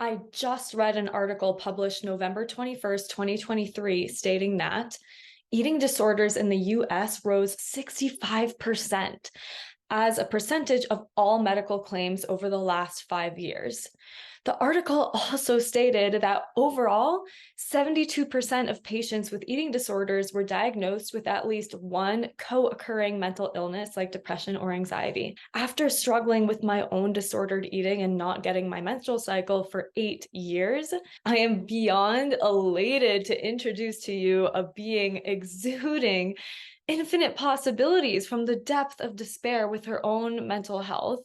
I just read an article published November 21st, 2023, stating that eating disorders in the US rose 65% as a percentage of all medical claims over the last 5 years. The article also stated that overall, 72% of patients with eating disorders were diagnosed with at least one co-occurring mental illness like depression or anxiety. After struggling with my own disordered eating and not getting my menstrual cycle for 8 years, I am beyond elated to introduce to you a being exuding infinite possibilities from the depth of despair with her own mental health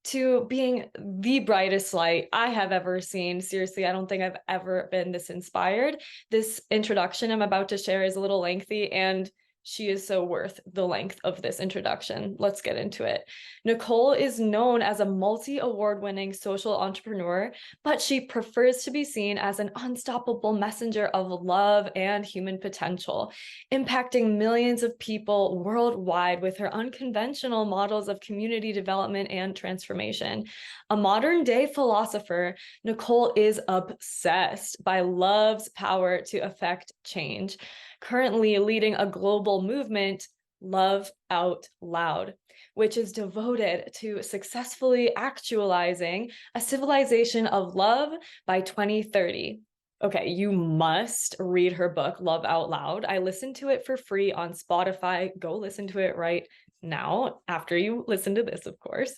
to being the brightest light I have ever seen. Seriously, I don't think I've ever been this inspired. This introduction I'm about to share is a little lengthy, and she is so worth the length of this introduction. Let's get into it. Nicole is known as a multi-award-winning social entrepreneur, but she prefers to be seen as an unstoppable messenger of love and human potential, impacting millions of people worldwide with her unconventional models of community development and transformation. A modern-day philosopher, Nicole is obsessed by love's power to affect change, currently leading a global movement, Love Out Loud, which is devoted to successfully actualizing a civilization of love by 2030. Okay, you must read her book, Love Out Loud. I listened to it for free on Spotify. Go listen to it right now, after you listen to this, of course.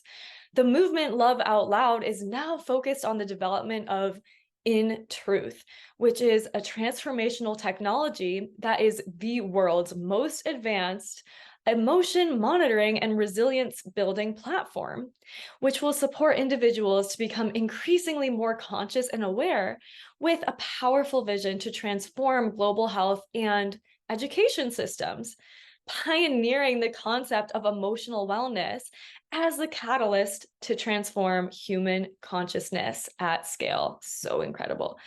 The movement Love Out Loud is now focused on the development of InTruth, which is a transformational technology that is the world's most advanced emotion monitoring and resilience building platform, which will support individuals to become increasingly more conscious and aware with a powerful vision to transform global health and education systems, pioneering the concept of emotional wellness as the catalyst to transform human consciousness at scale. So incredible.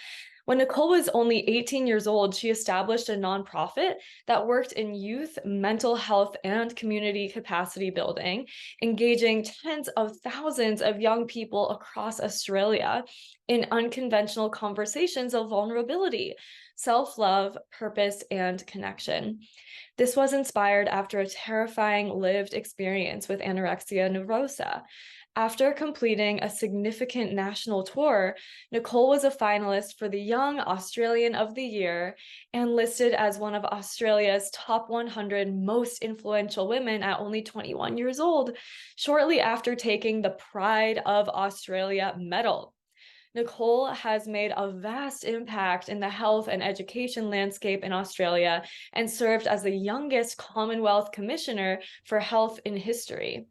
When Nicole was only 18 years old, she established a nonprofit that worked in youth mental health and community capacity building, engaging tens of thousands of young people across Australia in unconventional conversations of vulnerability, self-love, purpose, and connection. This was inspired after a terrifying lived experience with anorexia nervosa. After completing a significant national tour, Nicole was a finalist for the Young Australian of the Year and listed as one of Australia's top 100 most influential women at only 21 years old, shortly after taking the Pride of Australia medal. Nicole has made a vast impact in the health and education landscape in Australia and served as the youngest Commonwealth Commissioner for Health in history,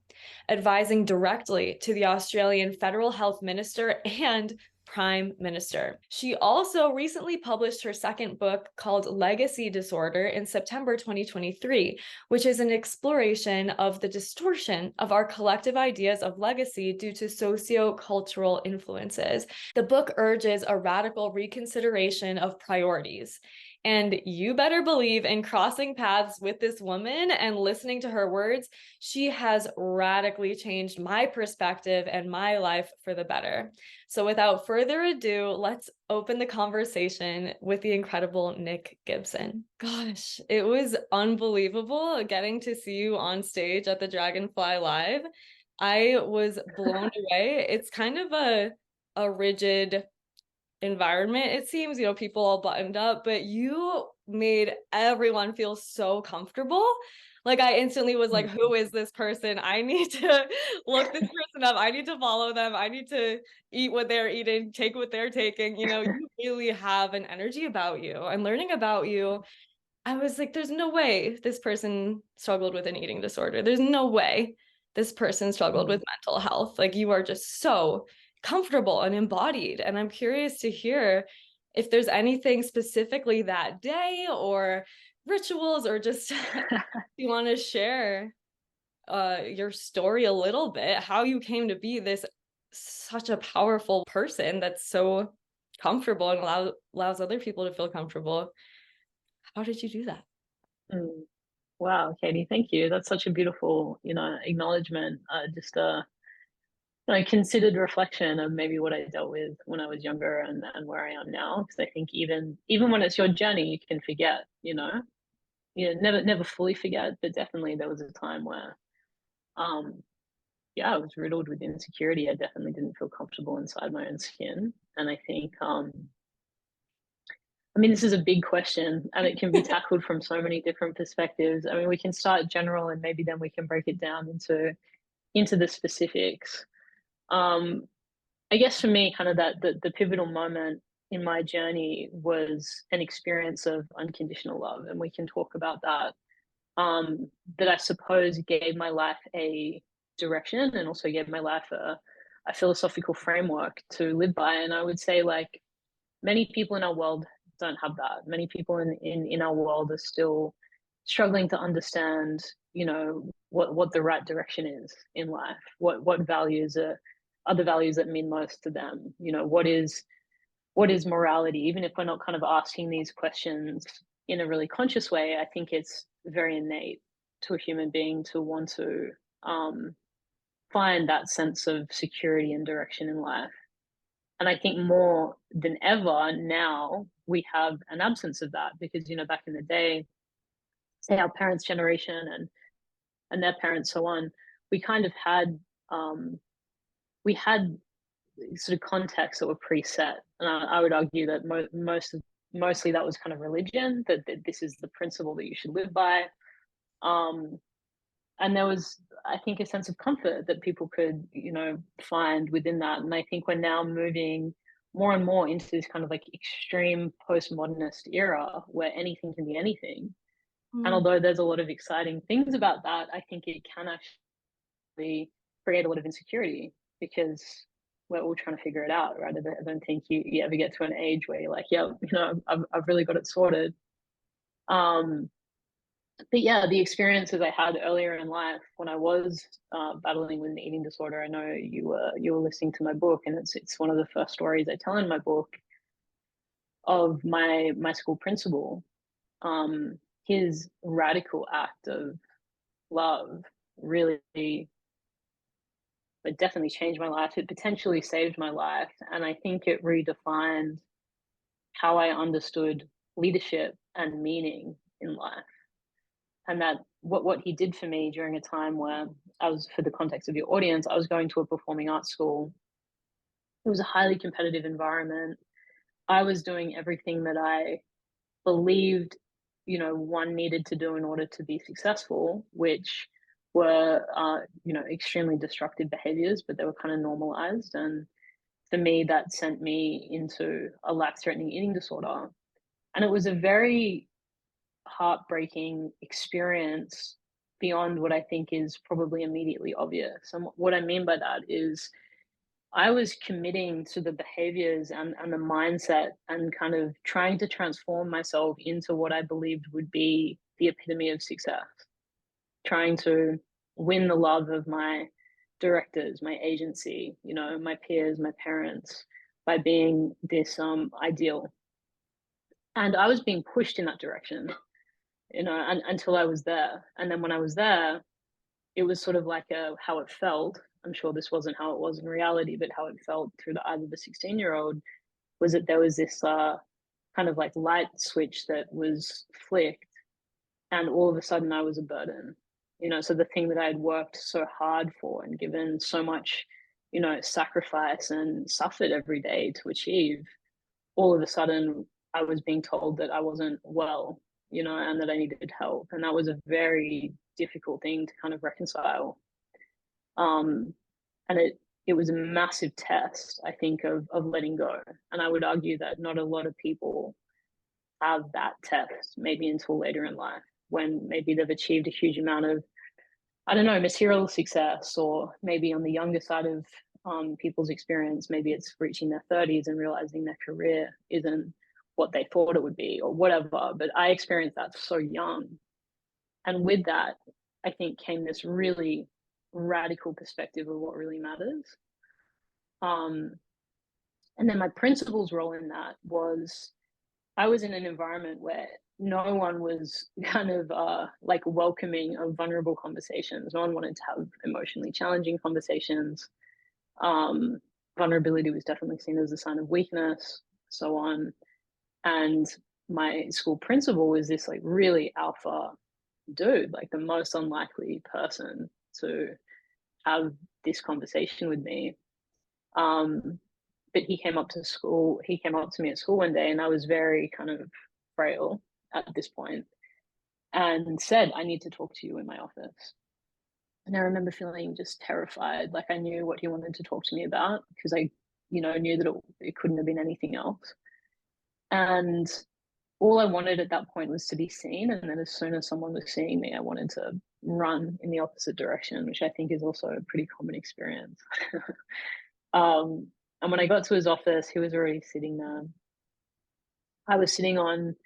advising directly to the Australian Federal Health Minister and Prime Minister. She also recently published her second book called Legacy Disorder in September 2023, which is an exploration of the distortion of our collective ideas of legacy due to socio-cultural influences. The book urges a radical reconsideration of priorities. And you better believe in crossing paths with this woman and listening to her words, she has radically changed my perspective and my life for the better. So without further ado, let's open the conversation with the incredible Nick Gibson. Gosh, it was unbelievable getting to see you on stage at the Dragonfly Live. I was blown away. It's kind of a rigid environment, it seems, people all buttoned up, but you made everyone feel so comfortable. Like I instantly was like, who is this person? I need to look this person up. I need to follow them. I need to eat what they're eating, take what they're taking. You really have an energy about you. And learning about you, I was like, there's no way this person struggled with an eating disorder. There's no way this person struggled with mental health. Like you are just so comfortable and embodied. And I'm curious to hear if there's anything specifically that day or rituals or just you want to share your story a little bit, how you came to be this such a powerful person that's so comfortable and allows other people to feel comfortable. How did you do that? Mm. Wow, Katie, thank you. That's such a beautiful, acknowledgement. Just considered reflection of maybe what I dealt with when I was younger and where I am now. Because I think even when it's your journey, you can forget, never fully forget, but definitely there was a time where um yeah, I was riddled with insecurity. I definitely didn't feel comfortable inside my own skin. And I think I mean, this is a big question and it can be tackled from so many different perspectives. I mean, we can start general and maybe then we can break it down into the specifics. Um, I guess for me, kind of the pivotal moment in my journey was an experience of unconditional love, and we can talk about that. That I suppose gave my life a direction and also gave my life a philosophical framework to live by. And I would say, like, many people in our world don't have that. Many people in our world are still struggling to understand, what the right direction is in life. What values are the values that mean most to them. What is morality? Even if we're not kind of asking these questions in a really conscious way, I think it's very innate to a human being to want to um, find that sense of security and direction in life. And I think more than ever now we have an absence of that because, back in the day, say our parents' generation and their parents, so on, we kind of had we had sort of contexts that were preset. And I would argue that mostly that was kind of religion, that this is the principle that you should live by. Um, and there was, I think, a sense of comfort that people could, find within that. And I think we're now moving more and more into this kind of like extreme postmodernist era where anything can be anything. And Mm. although there's a lot of exciting things about that, I think it can actually create a lot of insecurity because we're all trying to figure it out, right? I don't think you ever get to an age where you're like, yeah, I've really got it sorted. Um, but yeah, the experiences I had earlier in life when I was battling with an eating disorder. I know you were listening to my book, and it's one of the first stories I tell in my book of my school principal. His radical act of love really, it definitely changed my life. It potentially saved my life, and I think it redefined how I understood leadership and meaning in life. And that what he did for me during a time where for the context of your audience, I was going to a performing arts school. It was a highly competitive environment. I was doing everything that I believed, one needed to do in order to be successful, which were, extremely destructive behaviors, but they were kind of normalized. And for me, that sent me into a life-threatening eating disorder. And it was a very heartbreaking experience beyond what I think is probably immediately obvious. And what I mean by that is I was committing to the behaviors and the mindset and kind of trying to transform myself into what I believed would be the epitome of success, trying to win the love of my directors, my agency, my peers, my parents, by being this ideal. And I was being pushed in that direction, until I was there. And then when I was there, it was sort of like how it felt. I'm sure this wasn't how it was in reality, but how it felt through the eyes of a 16-year-old was that there was this kind of like light switch that was flicked, and all of a sudden I was a burden. So the thing that I had worked so hard for and given so much, sacrifice and suffered every day to achieve, all of a sudden I was being told that I wasn't well, and that I needed help. And that was a very difficult thing to kind of reconcile. Um, and it was a massive test, I think, of letting go. And I would argue that not a lot of people have that test, maybe until later in life, when maybe they've achieved a huge amount of, I don't know, material success, or maybe on the younger side of people's experience, maybe it's reaching their 30s and realizing their career isn't what they thought it would be, or whatever. But I experienced that so young. And with that, I think came this really radical perspective of what really matters. Um, and then my principal's role in that was I was in an environment where no one was kind of like welcoming of vulnerable conversations. No one wanted to have emotionally challenging conversations. Um, Vulnerability was definitely seen as a sign of weakness, so on. And my school principal was this like really alpha dude, like the most unlikely person to have this conversation with me. Um, but he came up to me at school one day, and I was very kind of frail at this point, and said, "I need to talk to you in my office." And I remember feeling just terrified, like I knew what he wanted to talk to me about because I, knew that it couldn't have been anything else. And all I wanted at that point was to be seen. And then as soon as someone was seeing me, I wanted to run in the opposite direction, which I think is also a pretty common experience. um, and when I got to his office, he was already sitting there. I was sitting on,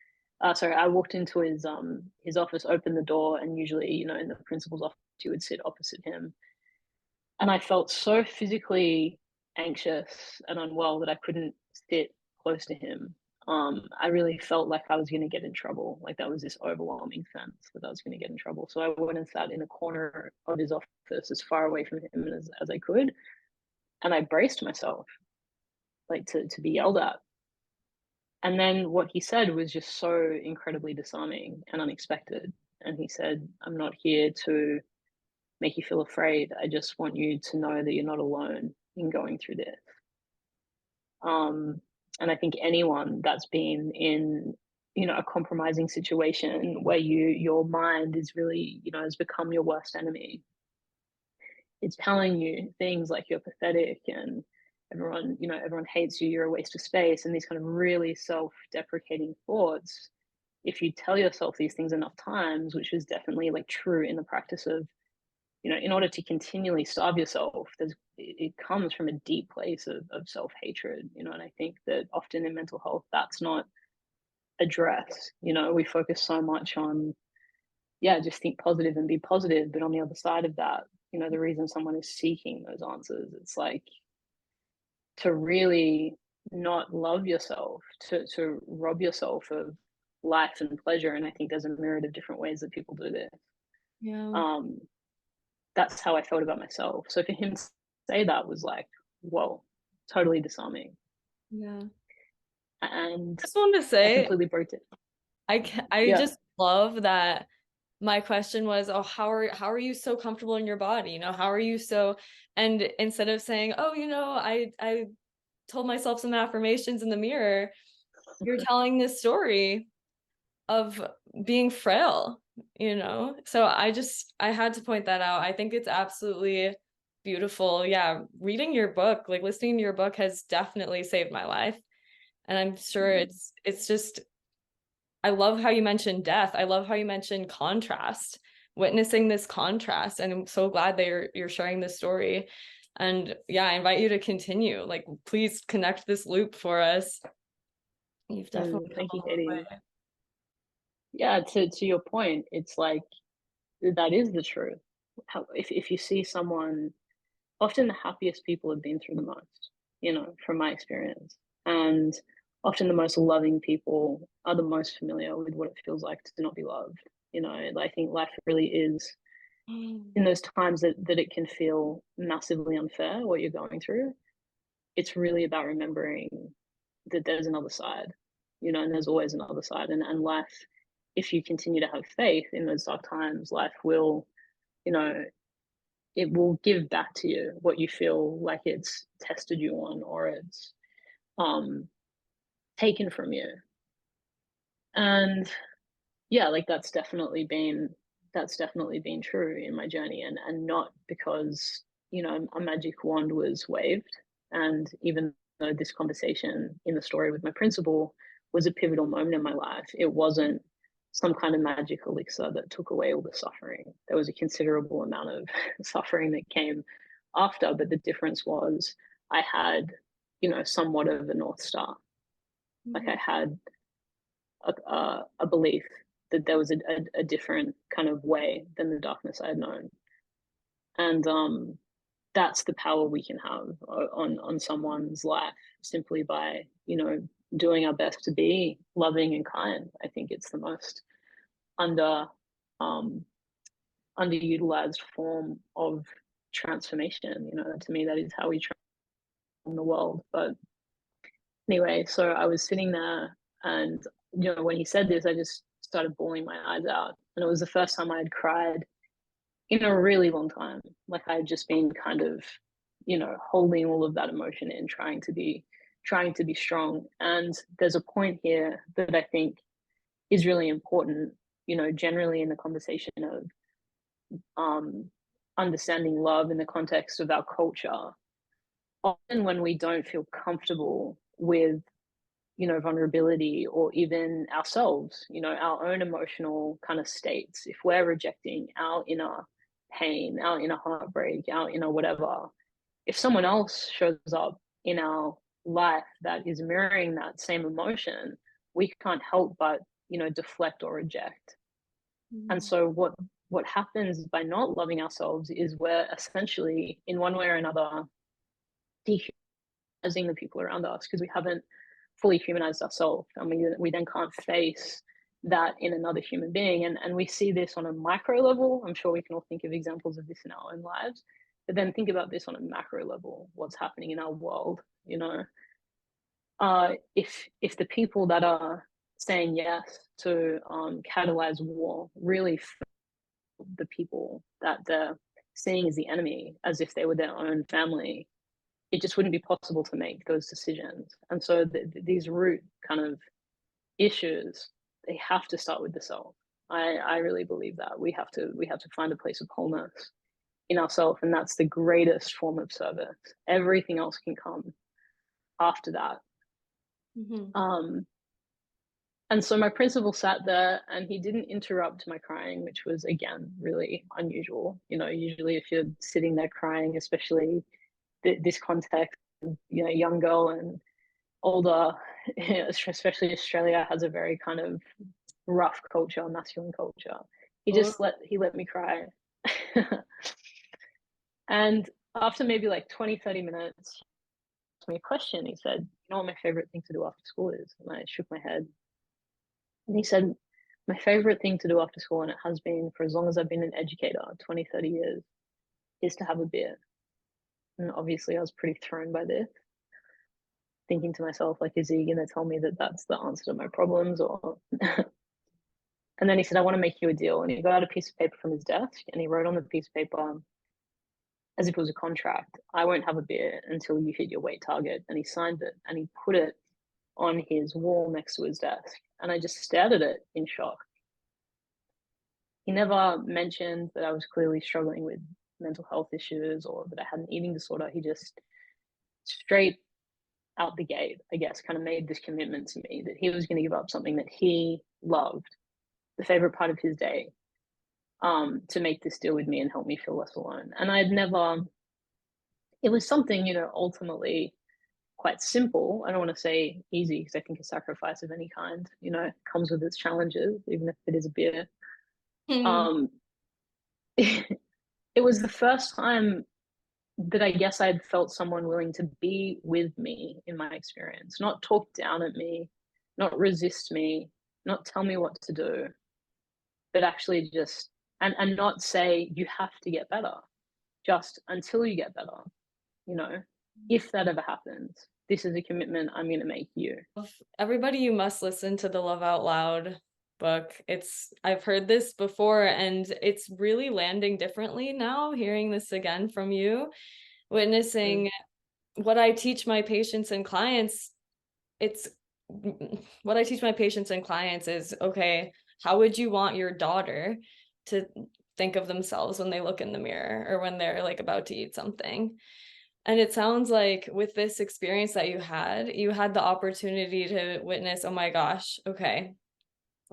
sorry, I walked into his office, opened the door, and usually, in the principal's office, you would sit opposite him. And I felt so physically anxious and unwell that I couldn't sit close to him. I really felt like I was going to get in trouble. Like that was this overwhelming sense that I was going to get in trouble. So I went and sat in a corner of his office as far away from him as I could. And I braced myself like to be yelled at. And then what he said was just so incredibly disarming and unexpected. And he said, "I'm not here to make you feel afraid. I just want you to know that you're not alone in going through this." Um, and I think anyone that's been in, a compromising situation where your mind is really, has become your worst enemy. It's telling you things like you're pathetic and everyone hates you, you're a waste of space, and these kind of really self-deprecating thoughts. If you tell yourself these things enough times, which is definitely like true in the practice of, in order to continually starve yourself, it comes from a deep place of self-hatred, and I think that often in mental health, that's not addressed. We focus so much on, yeah, just think positive and be positive. But on the other side of that, the reason someone is seeking those answers, it's like to really not love yourself, to rob yourself of life and pleasure. And I think there's a myriad of different ways that people do this. Yeah. Um, that's how I felt about myself. So for him to say that was like, whoa, totally disarming. Yeah. And Just wanted to I say, completely broke it. I Yeah. just love that my question was, oh, how are you so comfortable in your body? How are you so, and instead of saying, oh, I told myself some affirmations in the mirror, you're telling this story of being frail. So I had to point that out. I think it's absolutely beautiful. Yeah, reading your book, like listening to your book has definitely saved my life. And I'm sure it's just I love how you mentioned death. I love how you mentioned contrast, witnessing this contrast. And I'm so glad that you're sharing this story. And yeah, I invite you to continue. Like, please connect this loop for us. You've definitely come Thank a you, long way. Katie. Yeah, to your point, it's like that is the truth. How, if you see someone, often the happiest people have been through the most, from my experience. And often the most loving people are the most familiar with what it feels like to not be loved. I think life really is in those times that it can feel massively unfair what you're going through. It's really about remembering that there's another side, and there's always another side. And life, if you continue to have faith in those dark times, life will, you know, it will give back to you what you feel like it's tested you on, or it's um taken from you. And yeah, like that's definitely been true in my journey, and not because a magic wand was waved. And even though this conversation in the story with my principal was a pivotal moment in my life, it wasn't some kind of magic elixir that took away all the suffering. There was a considerable amount of suffering that came after, but the difference was I had somewhat of a north star. Like I had a belief that there was a different kind of way than the darkness I had known. And that's the power we can have on someone's life, simply by doing our best to be loving and kind. I think it's the most under um, underutilized form of transformation. To me, that is how we in the world. But anyway, so I was sitting there, and when he said this, I just started bawling my eyes out, and it was the first time I had cried in a really long time. Like I had just been kind of, holding all of that emotion in, trying to be strong. And there's a point here that I think is really important, generally in the conversation of understanding love in the context of our culture. Often when we don't feel comfortable with, vulnerability or even ourselves, our own emotional kind of states, if we're rejecting our inner pain, our inner heartbreak, our inner whatever, if someone else shows up in our life that is mirroring that same emotion, we can't help but, deflect or reject. And so what happens by not loving ourselves is we're essentially, in one way or another, dehumanizing the people around us because we haven't fully humanized ourselves, and we then can't face that in another human being. And we see this on a micro level. I'm sure we can all think of examples of this in our own lives, but then think about this on a macro level, what's happening in our world. If the people that are saying yes to catalyze war really the people that they're seeing as the enemy, as if they were their own family, it just wouldn't be possible to make those decisions. And so these root kind of issues, they have to start with the self. I really believe that we have to find a place of wholeness in ourselves, and that's the greatest form of service. Everything else can come after that. And so my principal sat there and he didn't interrupt my crying, which was, again, really unusual. Usually if you're sitting there crying, especially this context, young girl and older, especially Australia has a very kind of rough culture, masculine culture. He let me cry. And after maybe like 20, 30 minutes, he asked me a question. He said, "You know what my favorite thing to do after school is?" And I shook my head. And he said, "My favorite thing to do after school, and it has been for as long as I've been an educator, 20, 30 years, is to have a beer." And obviously I was pretty thrown by this, thinking to myself, like, is he going to tell me that that's the answer to my problems? Or And then he said, "I want to make you a deal." And he got out a piece of paper from his desk and he wrote on the piece of paper, as if it was a contract, "I won't have a beer until you hit your weight target." And he signed it and he put it on his wall next to his desk. And I just stared at it in shock. He never mentioned that I was clearly struggling with mental health issues or that I had an eating disorder. He just straight out the gate, I guess, kind of made this commitment to me that he was going to give up something that he loved, the favorite part of his day, to make this deal with me and help me feel less alone. And it was something, ultimately quite simple. I don't want to say easy because I think a sacrifice of any kind, comes with its challenges, even if it is a beer. Um, it was the first time that I guess I'd felt someone willing to be with me in my experience, not talk down at me, not resist me, not tell me what to do, but actually just, and not say, you have to get better, just until you get better, if that ever happens, this is a commitment I'm going to make you. Everybody, you must listen to the Love Out Loud book. I've heard this before and it's really landing differently now, hearing this again from you, witnessing what I teach my patients and clients. What I teach my patients and clients is, okay, how would you want your daughter to think of themselves when they look in the mirror or when they're like about to eat something? And it sounds like with this experience that you had the opportunity to witness, oh my gosh, okay,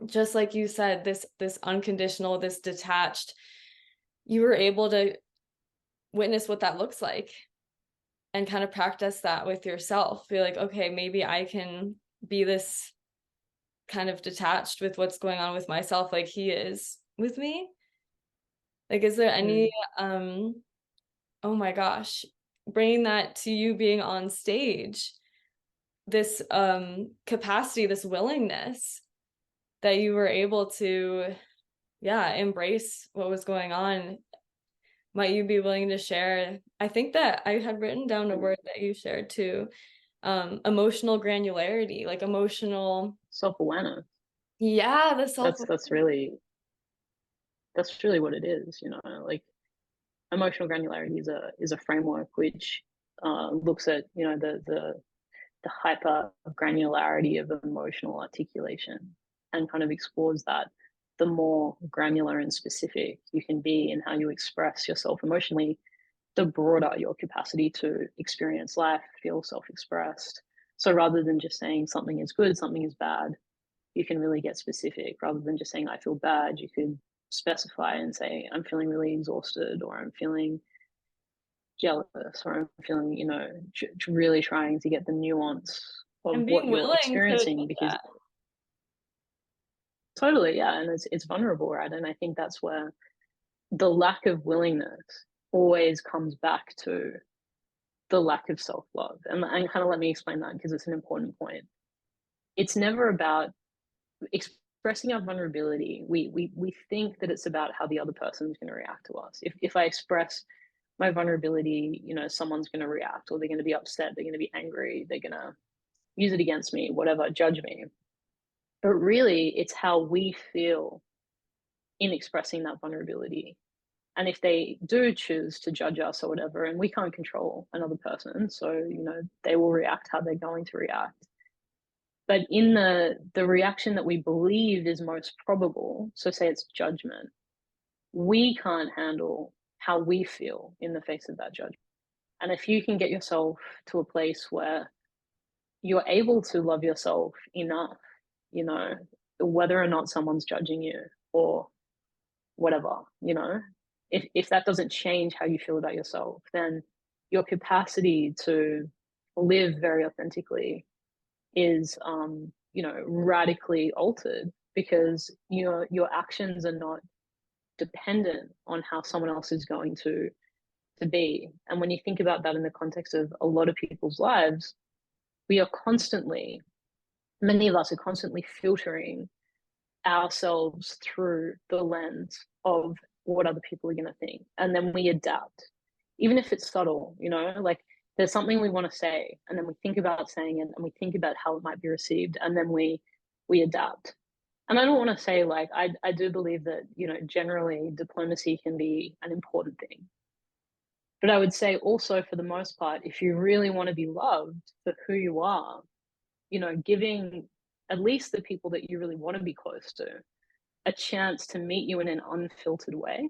just like you said, this unconditional, this detached, you were able to witness what that looks like and kind of practice that with yourself. Be like, okay, maybe I can be this kind of detached with what's going on with myself like he is with me. Like, is there any oh my gosh, bringing that to you being on stage, this capacity, this willingness that you were able to embrace what was going on, might you be willing to share? I think that I had written down a word that you shared too, emotional granularity, like emotional. Self-awareness. Yeah, the self. That's really what it is, like emotional granularity is a framework which looks at the hyper granularity of emotional articulation and kind of explores that. The more granular and specific you can be in how you express yourself emotionally, the broader your capacity to experience life, feel self-expressed. So rather than just saying something is good, something is bad, you can really get specific. Rather than just saying I feel bad, you could specify and say I'm feeling really exhausted, or I'm feeling jealous, or I'm feeling, really trying to get the nuance of And what being you're willing to experiencing, admit because that. totally, yeah, and it's vulnerable, right? And I think that's where the lack of willingness always comes back to the lack of self-love. And kind of let me explain that, because it's an important point. It's never about expressing our vulnerability. We think that it's about how the other person is going to react to us. If I express my vulnerability, someone's going to react, or they're going to be upset, they're going to be angry, they're going to use it against me, whatever, judge me. But really, it's how we feel in expressing that vulnerability. And if they do choose to judge us or whatever, and we can't control another person, so they will react how they're going to react. But in the reaction that we believe is most probable, so say it's judgment, we can't handle how we feel in the face of that judgment. And if you can get yourself to a place where you're able to love yourself enough, you know, whether or not someone's judging you or whatever, if that doesn't change how you feel about yourself, then your capacity to live very authentically is, radically altered, because your actions are not dependent on how someone else is going to be. And when you think about that in the context of a lot of people's lives, we are constantly, many of us are constantly filtering ourselves through the lens of what other people are going to think. And then we adapt, even if it's subtle, like there's something we want to say, and then we think about saying it, and we think about how it might be received, and then we adapt. And I don't want to say, like, I do believe that, generally diplomacy can be an important thing. But I would say also, for the most part, if you really want to be loved for who you are, giving at least the people that you really want to be close to a chance to meet you in an unfiltered way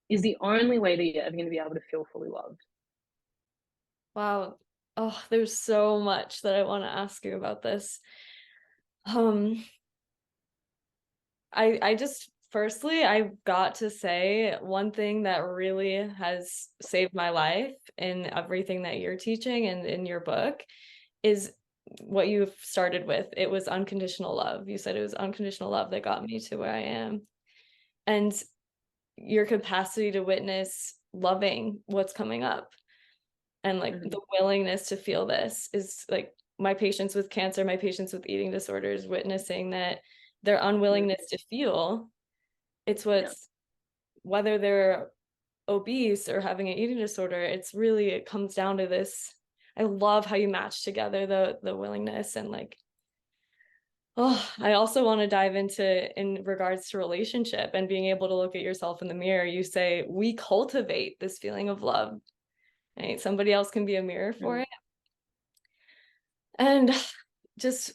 is the only way that you're ever going to be able to feel fully loved. Wow. Oh, there's so much that I want to ask you about this. Um, I just firstly, I've got to say one thing that really has saved my life in everything that you're teaching and in your book is what you've started with. It was unconditional love. You said it was unconditional love that got me to where I am. And your capacity to witness loving what's coming up, and like Mm-hmm. the willingness to feel this is like my patients with cancer, my patients with eating disorders, witnessing that their unwillingness to feel. It's Yeah. what's, whether they're obese or having an eating disorder, it's really, it comes down to this. I love how you match together the willingness and like, oh, I also want to dive into in regards to relationship and being able to look at yourself in the mirror. You say we cultivate this feeling of love, right? Somebody else can be a mirror for Mm-hmm. it. And just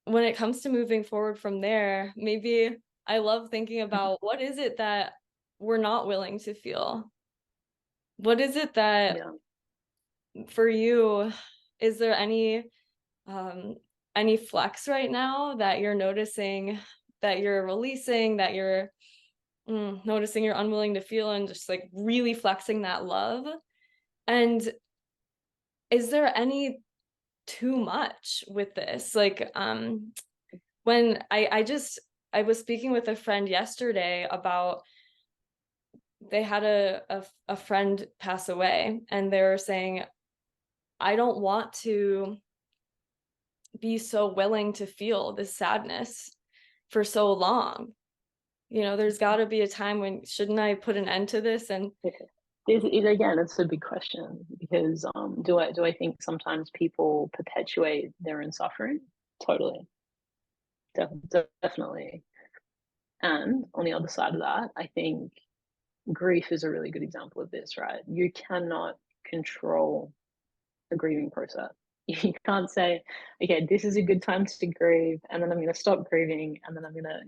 when it comes to moving forward from there, maybe I love thinking about what is it that we're not willing to feel? What is it that Yeah. for you, is there um any flex right now that you're noticing, that you're releasing, that you're noticing you're unwilling to feel, and just like really flexing that love? And is there any too much with this? Like when I was speaking with a friend yesterday about, they had a friend pass away, and they were saying, I don't want to be so willing to feel this sadness for so long. There's got to be a time when, shouldn't I put an end to this? And Again, it's a big question because do I think sometimes people perpetuate their own suffering? Totally, definitely. And on the other side of that, I think grief is a really good example of this, right? You cannot control a grieving process. You can't say, okay, this is a good time to grieve, and then I'm going to stop grieving, and then I'm going to,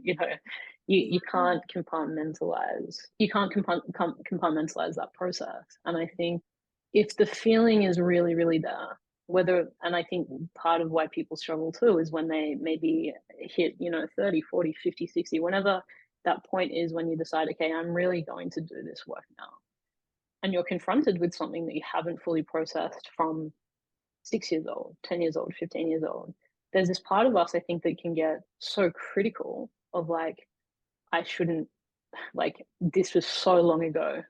you can't compartmentalize. You can't compartmentalize that process. And I think if the feeling is really, really there, and I think part of why people struggle too is when they maybe hit, 30, 40, 50, 60, whenever that point is when you decide, okay, I'm really going to do this work now. And you're confronted with something that you haven't fully processed from 6 years old, 10 years old, 15 years old. There's this part of us, I think, that can get so critical of like, I shouldn't, like, this was so long ago.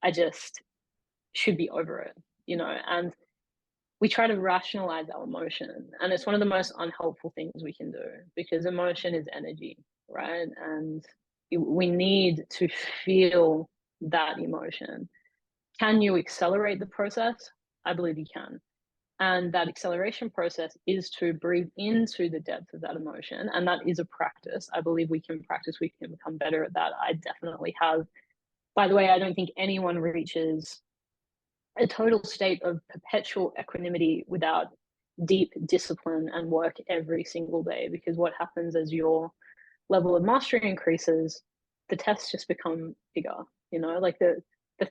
I just should be over it, and we try to rationalize our emotion. And it's one of the most unhelpful things we can do because emotion is energy, right? And we need to feel that emotion. Can you accelerate the process? I believe you can. And that acceleration process is to breathe into the depth of that emotion. And that is a practice. I believe we can practice, we can become better at that. I definitely have. By the way, I don't think anyone reaches a total state of perpetual equanimity without deep discipline and work every single day. Because what happens as your level of mastery increases, the tests just become bigger, like the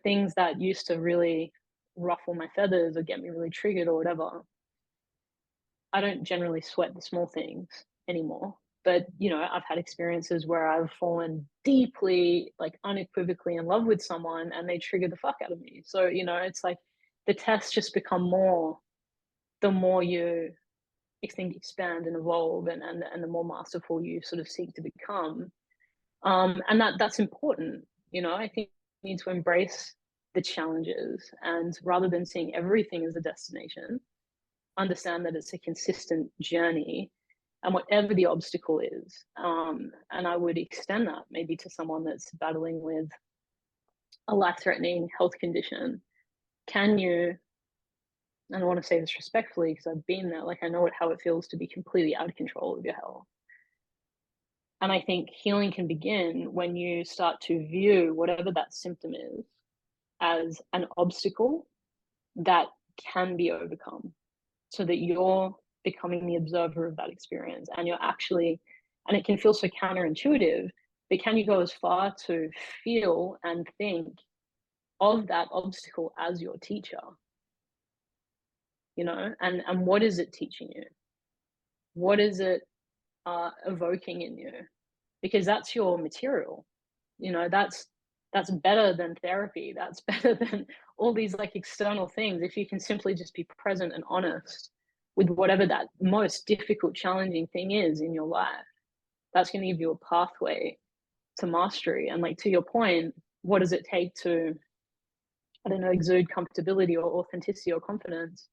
things that used to really ruffle my feathers or get me really triggered or whatever. I don't generally sweat the small things anymore. But, I've had experiences where I've fallen deeply, like unequivocally in love with someone and they trigger the fuck out of me. So, it's like the tests just become more, the more you expand and evolve and the more masterful you sort of seek to become. And that's important. I think we need to embrace the challenges and rather than seeing everything as a destination, understand that it's a consistent journey and whatever the obstacle is. And I would extend that maybe to someone that's battling with a life-threatening health condition. Can you, and I want to say this respectfully because I've been there, like I know how it feels to be completely out of control of your health. And I think healing can begin when you start to view whatever that symptom is as an obstacle that can be overcome so that you're becoming the observer of that experience and you're actually, and it can feel so counterintuitive, but can you go as far to feel and think of that obstacle as your teacher? And what is it teaching you? What is it evoking in you? Because that's your material. That's better than therapy. That's better than all these like external things. If you can simply just be present and honest with whatever that most difficult, challenging thing is in your life, that's going to give you a pathway to mastery. And like to your point, what does it take to, I don't know, exude comfortability or authenticity or confidence?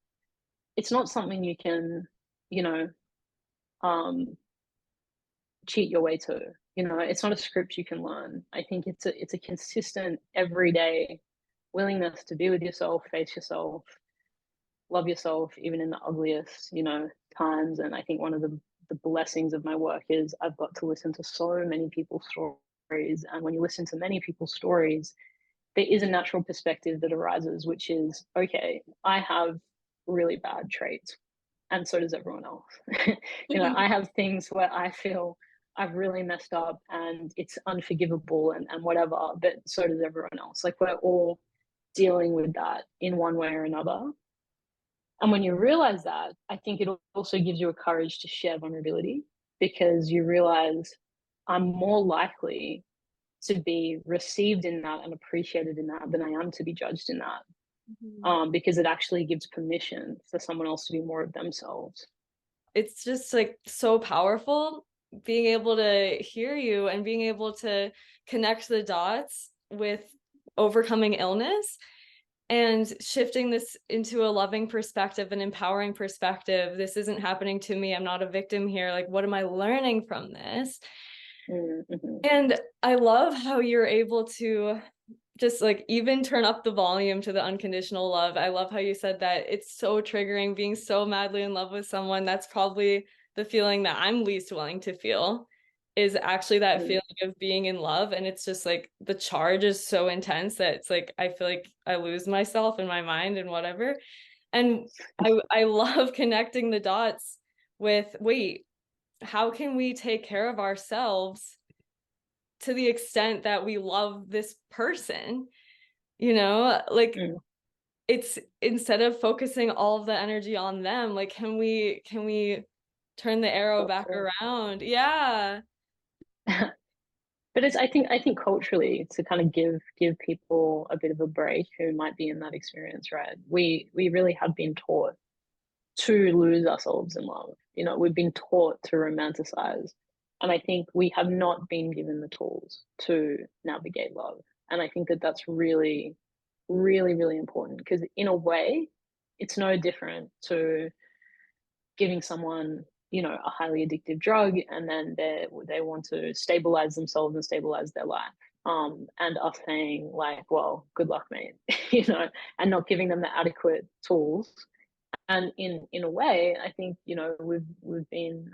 It's not something you can, um, cheat your way to. It's not a script you can learn. I think it's a consistent everyday willingness to be with yourself, face yourself, love yourself, even in the ugliest, times. And I think one of the blessings of my work is I've got to listen to so many people's stories. And when you listen to many people's stories, there is a natural perspective that arises, which is, okay, I have really bad traits. And so does everyone else. I have things where I feel I've really messed up and it's unforgivable and whatever, but so does everyone else. Like we're all dealing with that in one way or another. And when you realize that, I think it also gives you a courage to share vulnerability because you realize I'm more likely to be received in that and appreciated in that than I am to be judged in that. Because it actually gives permission for someone else to be more of themselves. It's just like so powerful being able to hear you and being able to connect the dots with overcoming illness and shifting this into a loving perspective, an empowering perspective. This isn't happening to me. I'm not a victim here. Like, what am I learning from this? Mm-hmm. And I love how you're able to just like even turn up the volume to the unconditional love. I love how you said that it's so triggering being so madly in love with someone. That's probably the feeling that I'm least willing to feel, is actually that Mm. feeling of being in love. And it's just like the charge is so intense that it's like I feel like I lose myself in my mind and whatever. And I love connecting the dots with, wait, how can we take care of ourselves to the extent that we love this person? Like Mm. it's, instead of focusing all of the energy on them, like can we turn the arrow back around? Yeah. But it's I think culturally, to kind of give people a bit of a break who might be in that experience, right? We really have been taught to lose ourselves in love. We've been taught to romanticize. And I think we have not been given the tools to navigate love. And I think that that's really, really, really important, because in a way, it's no different to giving someone, a highly addictive drug, and then they want to stabilize themselves and stabilize their life. And us saying like, well, good luck, mate, and not giving them the adequate tools. And in a way, I think we've been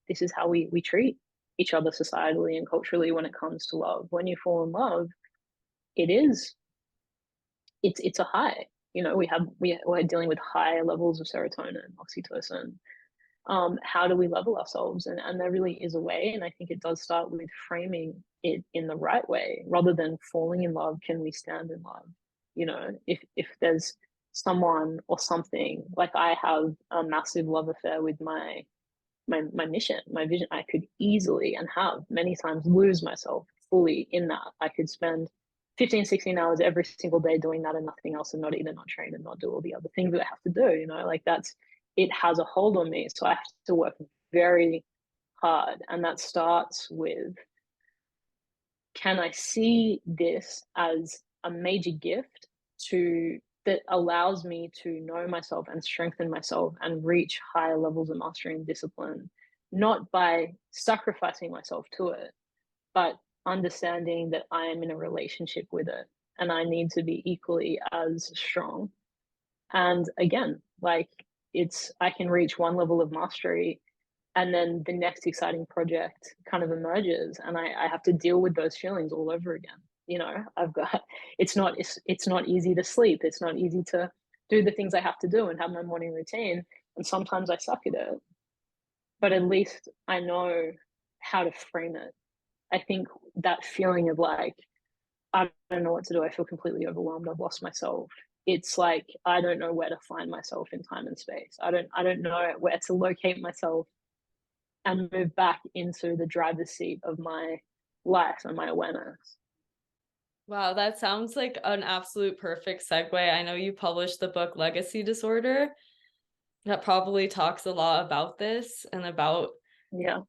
this is how we treat each other societally and culturally when it comes to love. When you fall in love, it is it's a high. We're dealing with high levels of serotonin, oxytocin. How do we level ourselves? And there really is a way, and I think it does start with framing it in the right way rather than falling in love. Can we stand in love? If there's someone or something, like I have a massive love affair with my mission, my vision. I could easily, and have many times, lose myself fully in that. I could spend 15, 16 hours every single day doing that and nothing else, and not eat and not train and not do all the other things that I have to do. Like it has a hold on me. So I have to work very hard. And that starts with, can I see this as a major gift that allows me to know myself and strengthen myself and reach higher levels of mastery and discipline, not by sacrificing myself to it, but understanding that I am in a relationship with it and I need to be equally as strong. And again, like, I can reach one level of mastery, and then the next exciting project kind of emerges, and I have to deal with those feelings all over again. I've got it's not easy to sleep. It's not easy to do the things I have to do and have my morning routine. And sometimes I suck at it, but at least I know how to frame it. I think that feeling of like, I don't know what to do. I feel completely overwhelmed. I've lost myself. It's like I don't know where to find myself in time and space. I don't know where to locate myself and move back into the driver's seat of my life and my awareness. Wow, that sounds like an absolute perfect segue. I know you published the book Legacy Disorder. That probably talks a lot about this and about, Yeah.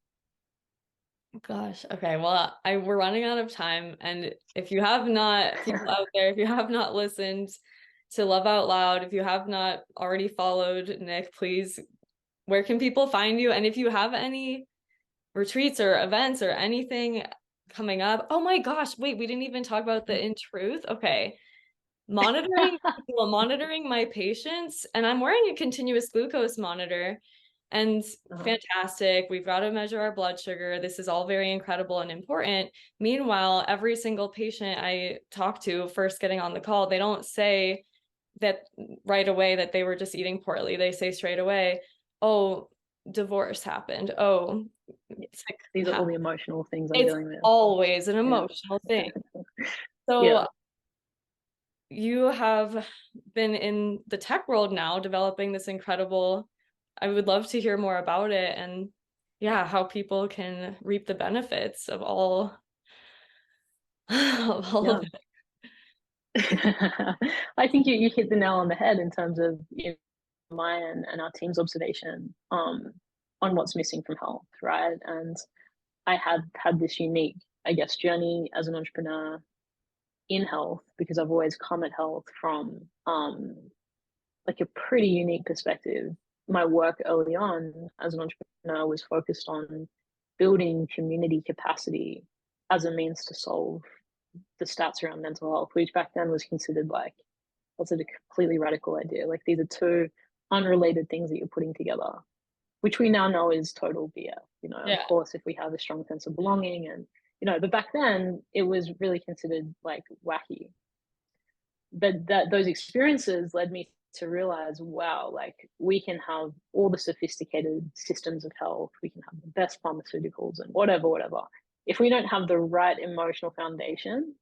gosh, okay, well, we're running out of time. And if you have not, people out there, if you have not listened to Love Out Loud, if you have not already followed Nick, please, where can people find you? And if you have any retreats or events or anything coming up, oh my gosh, wait, we didn't even talk about the InTruth. Okay. Monitoring my patients, and I'm wearing a continuous glucose monitor, and fantastic. We've got to measure our blood sugar. This is all very incredible and important. Meanwhile, every single patient I talk to first getting on the call, they don't say that right away that they were just eating poorly. They say straight away, oh, divorce happened. Oh, These are all the emotional things I'm it's dealing with. always an Yeah. emotional thing. So Yeah. you have been in the tech world now, developing this incredible, I would love to hear more about it, and yeah, how people can reap the benefits of all of all Yeah. of it. I think you hit the nail on the head in terms of my and our team's observation on what's missing from health, right? And I had this unique, I guess, journey as an entrepreneur in health, because I've always come at health from like a pretty unique perspective. My work early on as an entrepreneur was focused on building community capacity as a means to solve the stats around mental health, which back then was considered like, was it a completely radical idea? Like these are two unrelated things that you're putting together, which we now know is total BS. You know, of Yeah. course, if we have a strong sense of belonging and, you know, but back then it was really considered like wacky. But those experiences led me to realize, wow, like we can have all the sophisticated systems of health, we can have the best pharmaceuticals and whatever, whatever. If we don't have the right emotional foundation,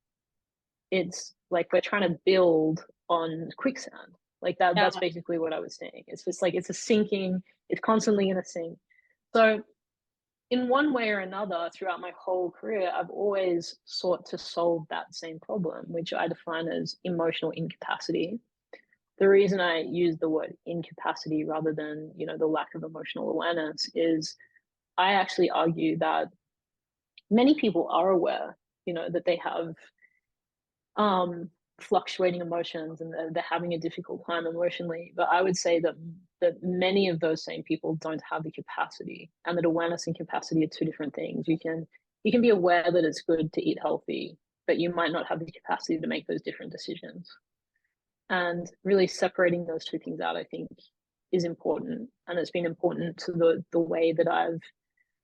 it's like we're trying to build on quicksand. Like Yeah. that's basically what I was saying. It's just like it's a sinking, it's constantly gonna sink. So in one way or another, throughout my whole career, I've always sought to solve that same problem, which I define as emotional incapacity. The reason I use the word incapacity rather than, you know, the lack of emotional awareness is I actually argue that many people are aware, you know, that they have um, fluctuating emotions and they're having a difficult time emotionally. But I would say that many of those same people don't have the capacity, and that awareness and capacity are two different things. You can be aware that it's good to eat healthy, but you might not have the capacity to make those different decisions. And really separating those two things out, I think, is important, and it's been important to the way that I've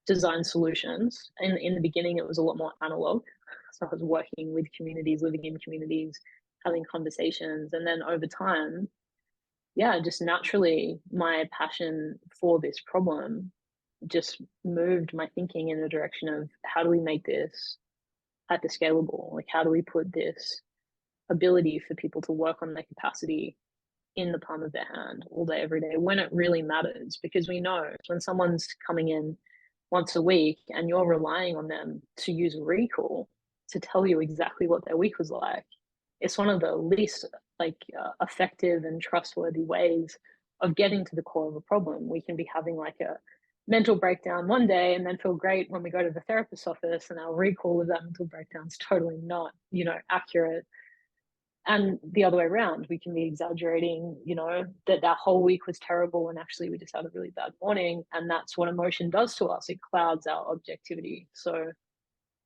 designed solutions. And in the beginning, it was a lot more analog. So I was working with communities, living in communities, having conversations. And then over time, yeah, just naturally, my passion for this problem just moved my thinking in the direction of how do we make this hyper scalable? Like, how do we put this ability for people to work on their capacity in the palm of their hand all day, every day, when it really matters? Because we know when someone's coming in once a week and you're relying on them to use recall to tell you exactly what their week was like, it's one of the least effective and trustworthy ways of getting to the core of a problem. We can be having like a mental breakdown one day and then feel great when we go to the therapist's office, and our recall of that mental breakdown is totally not, you know, accurate. And the other way around, we can be exaggerating, you know, that whole week was terrible and actually we just had a really bad morning. And that's what emotion does to us. It clouds our objectivity. So,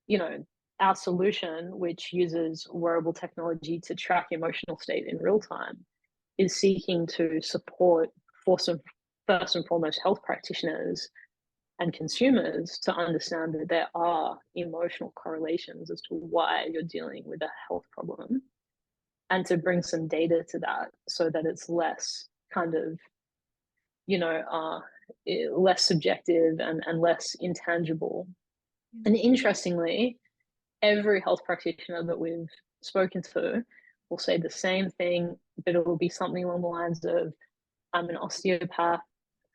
you know, our solution, which uses wearable technology to track emotional state in real time, is seeking to support first and foremost health practitioners and consumers to understand that there are emotional correlations as to why you're dealing with a health problem, and to bring some data to that so that it's less kind of, you know, less subjective and less intangible. And interestingly, every health practitioner that we've spoken to will say the same thing, but it will be something along the lines of, I'm an osteopath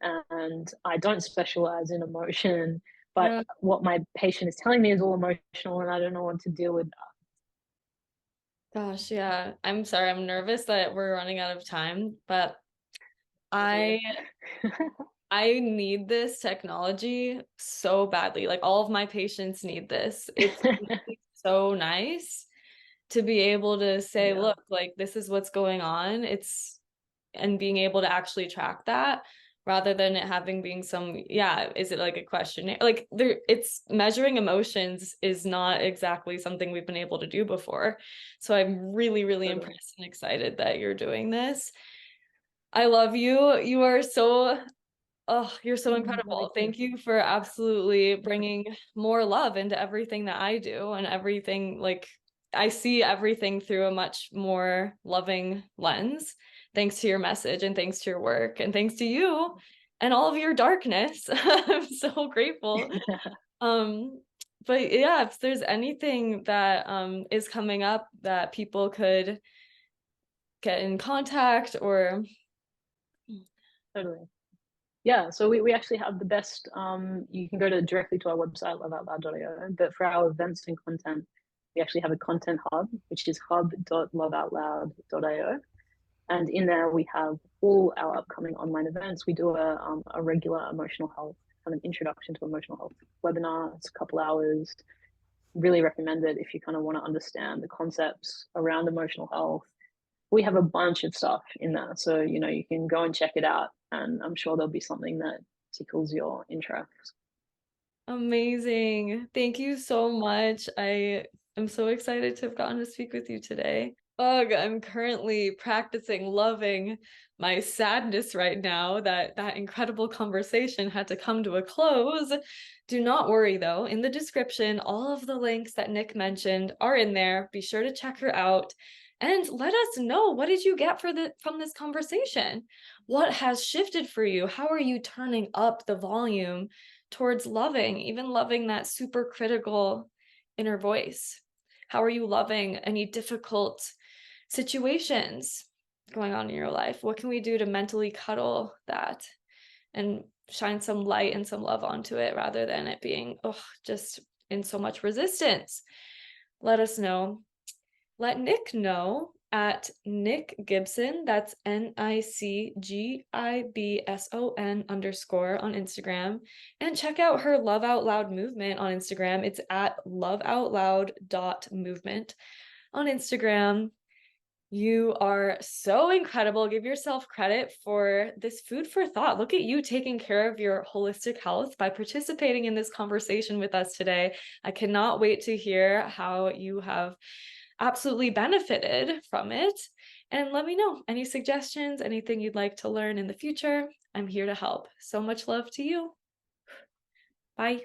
and I don't specialize in emotion, but Yeah. what my patient is telling me is all emotional and I don't know what to deal with that. Gosh, yeah. I'm sorry. I'm nervous that we're running out of time, but I I need this technology so badly. Like all of my patients need this. It's really so nice to be able to say, Yeah, look, like this is what's going on. And being able to actually track that rather than it having being some, yeah, is it like a questionnaire? Like there, it's measuring emotions is not exactly something we've been able to do before. So I'm really, really totally. impressed and excited that you're doing this. I love you. You are so Oh, you're so Thank incredible. you. Thank you for absolutely bringing more love into everything that I do and everything. Like, I see everything through a much more loving lens, thanks to your message and thanks to your work and thanks to you and all of your darkness. I'm so grateful. Um, but yeah, if there's anything that is coming up that people could get in contact or Totally. Yeah, so we actually have the best, you can go to directly to our website, loveoutloud.io, but for our events and content, we actually have a content hub, which is hub.loveoutloud.io. And in there, we have all our upcoming online events. We do a regular emotional health, kind of introduction to emotional health webinar. It's a couple hours. Really recommend it if you kind of want to understand the concepts around emotional health. We have a bunch of stuff in there. So, you know, you can go and check it out. And I'm sure there'll be something that tickles your interest. Amazing. Thank you so much. I I'm so excited to have gotten to speak with you today. Ugh, I'm currently practicing loving my sadness right now that that incredible conversation had to come to a close. Do not worry though, in the description, all of the links that Nick mentioned are in there. Be sure to check her out and let us know, what did you get from this conversation? What has shifted for you? How are you turning up the volume towards loving, even loving that super critical inner voice? How are you loving any difficult situations going on in your life? What can we do to mentally cuddle that and shine some light and some love onto it rather than it being, oh, just in so much resistance? Let us know. Let Nick know at Nick Gibson, that's NICGIBSON _ on Instagram, and check out her Love Out Loud movement on Instagram. It's at loveoutloud.movement on Instagram. You are so incredible. Give yourself credit for this food for thought. Look at you taking care of your holistic health by participating in this conversation with us today. I cannot wait to hear how you have absolutely benefited from it. And let me know any suggestions, anything you'd like to learn in the future. I'm here to help. So much love to you. Bye.